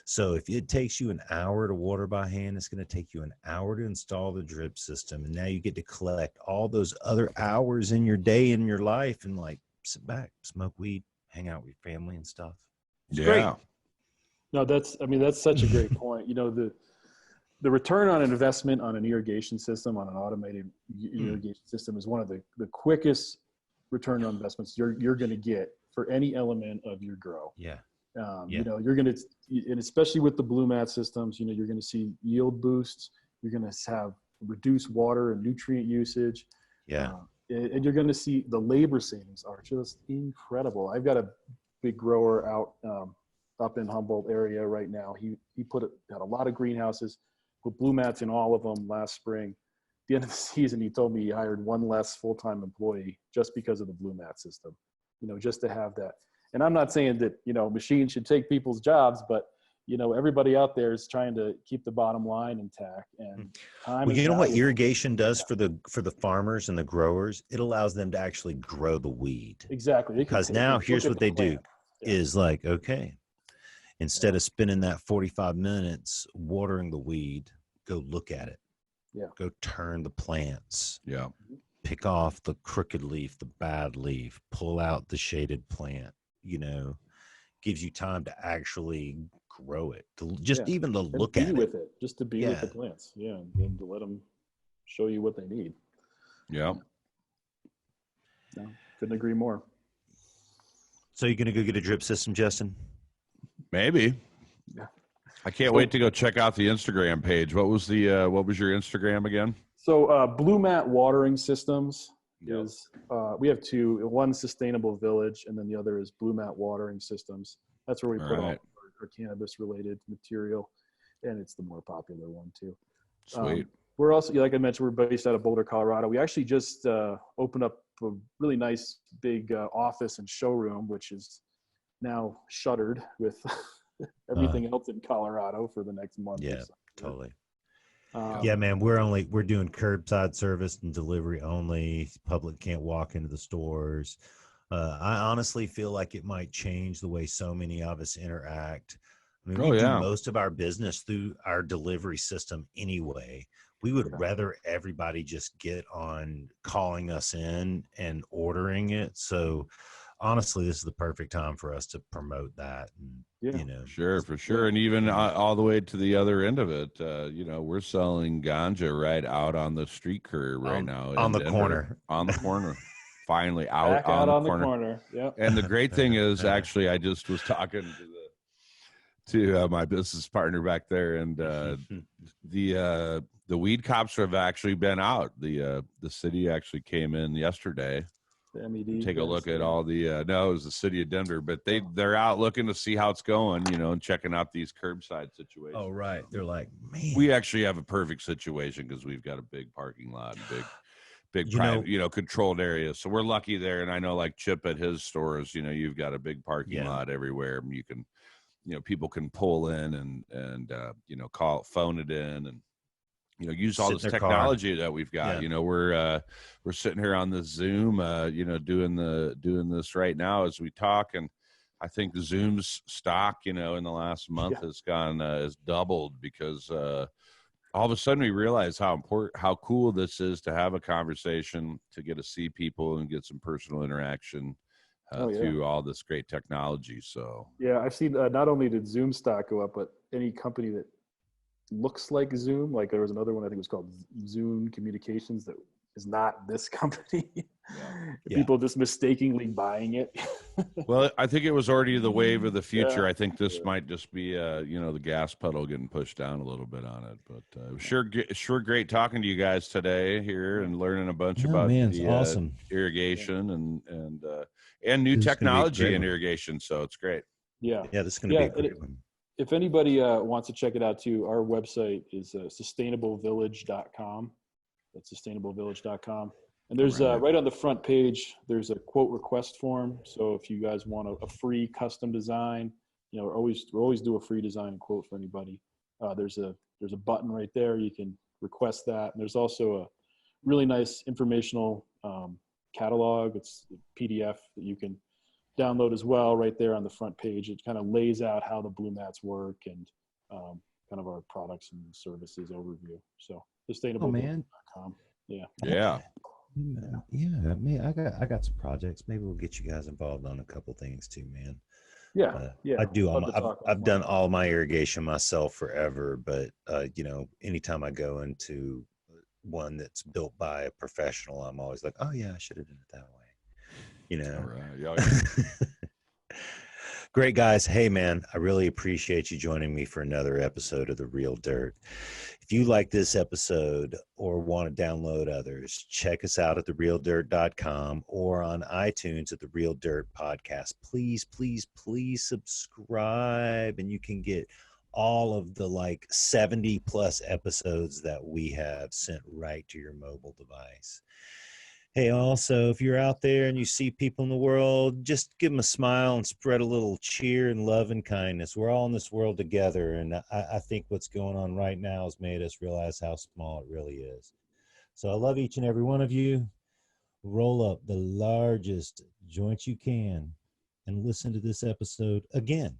So if it takes you an hour to water by hand, it's going to take you an hour to install the drip system. And now you get to collect all those other hours in your day, in your life, and like sit back, smoke weed, hang out with your family and stuff. It's great. No, that's such a great point. You know, the return on an investment on an irrigation system, on an automated irrigation system, is one of the quickest return on investments you're going to get for any element of your grow. Yeah. You know, you're going to, and especially with the Blumat systems, you know, you're going to see yield boosts. You're going to have reduced water and nutrient usage. Yeah. And you're going to see the labor savings are just incredible. I've got a big grower out up in Humboldt area right now. He had a lot of greenhouses, put Blumats in all of them last spring. At the end of the season, he told me he hired one less full-time employee just because of the Blumat system, you know, just to have that. And I'm not saying that, you know, machines should take people's jobs, but, you know, everybody out there is trying to keep the bottom line intact. And time well, you know valuable. what irrigation does for the farmers and the growers? It allows them to actually grow the weed. Exactly. Because now here's what they do is like, okay, instead of spending that 45 minutes watering the weed, go look at it. Yeah. Go turn the plants. Yeah. Pick off the crooked leaf, the bad leaf, pull out the shaded plant, you know, gives you time to actually grow it, to just even to look at it. Just to be with the plants. Yeah. And to let them show you what they need. Yeah. No, couldn't agree more. So you're going to go get a drip system, Justin? Maybe. Yeah. I can't wait to go check out the Instagram page. What was your Instagram again? So Blumat Watering Systems is we have two. One's Sustainable Village, and then the other is Blumat Watering Systems. That's where we put all our cannabis related material, and it's the more popular one too. Sweet. We're also, like I mentioned, we're based out of Boulder, Colorado. We actually just opened up a really nice big office and showroom, which is now shuttered with everything else in Colorado for the next month. Yeah, or so. totally. Yeah, man, we're doing curbside service and delivery only. Public can't walk into the stores. I honestly feel like it might change the way so many of us interact. I mean, we do most of our business through our delivery system anyway. We would rather everybody just get on calling us in and ordering it. So honestly, this is the perfect time for us to promote that. And, you know, sure, for sure. And even all the way to the other end of it, you know, we're selling ganja right out on the street curb right now. On the corner. On the corner. Finally out on the corner. Yep. And the great thing is, actually, I just was talking to my business partner back there, and the weed cops have actually been out. The city actually came in yesterday. The MED. Take a look at all the no, it was the city of Denver, but they're out looking to see how it's going, you know, and checking out these curbside situations. Oh, right. They're like, man, we actually have a perfect situation because we've got a big parking lot, big private, you know, controlled areas. So we're lucky there. And I know, like Chip at his stores, you know, you've got a big parking lot everywhere. You can, you know, people can pull in and you know, phone it in, and use all Sit this in their car. technology that we've got. Yeah. We're sitting here on the Zoom, doing this right now as we talk. And I think Zoom's stock, in the last month has doubled because all of a sudden we realize how cool this is to have a conversation, to get to see people and get some personal interaction through all this great technology. So yeah, I've seen not only did Zoom stock go up, but any company that looks like Zoom, like there was another one I think it was called Zoom Communications that is not this company. People just mistakenly buying it. Well, I think it was already the wave of the future. I think this might just be the gas pedal getting pushed down a little bit on it. But it was sure great talking to you guys today here and learning a bunch about the awesome irrigation and new technology in irrigation. So it's great. Yeah, this is going to be a great one. If anybody wants to check it out too, our website is sustainablevillage.com. That's sustainablevillage.com. And there's right on the front page, there's a quote request form. So if you guys want a free custom design, we always do a free design and quote for anybody. There's a button right there. You can request that. And there's also a really nice informational catalog. It's a PDF that you can download as well right there on the front page. It kind of lays out how the Blumats work and kind of our products and services overview. So sustainablevillage.com. Yeah. Man, I got some projects. Maybe we'll get you guys involved on a couple things too, man. I do. I've done all my irrigation myself forever, but anytime I go into one that's built by a professional, I'm always like, oh yeah, I should have done it that way. All right. Great, guys. Hey, man, I really appreciate you joining me for another episode of The Real Dirt. If you like this episode or want to download others, check us out at therealdirt.com or on iTunes at The Real Dirt Podcast. Please, please, please subscribe, and you can get all of the 70 plus episodes that we have sent right to your mobile device. Hey, also, if you're out there and you see people in the world, just give them a smile and spread a little cheer and love and kindness. We're all in this world together, and I think what's going on right now has made us realize how small it really is. So I love each and every one of you. Roll up the largest joint you can and listen to this episode again.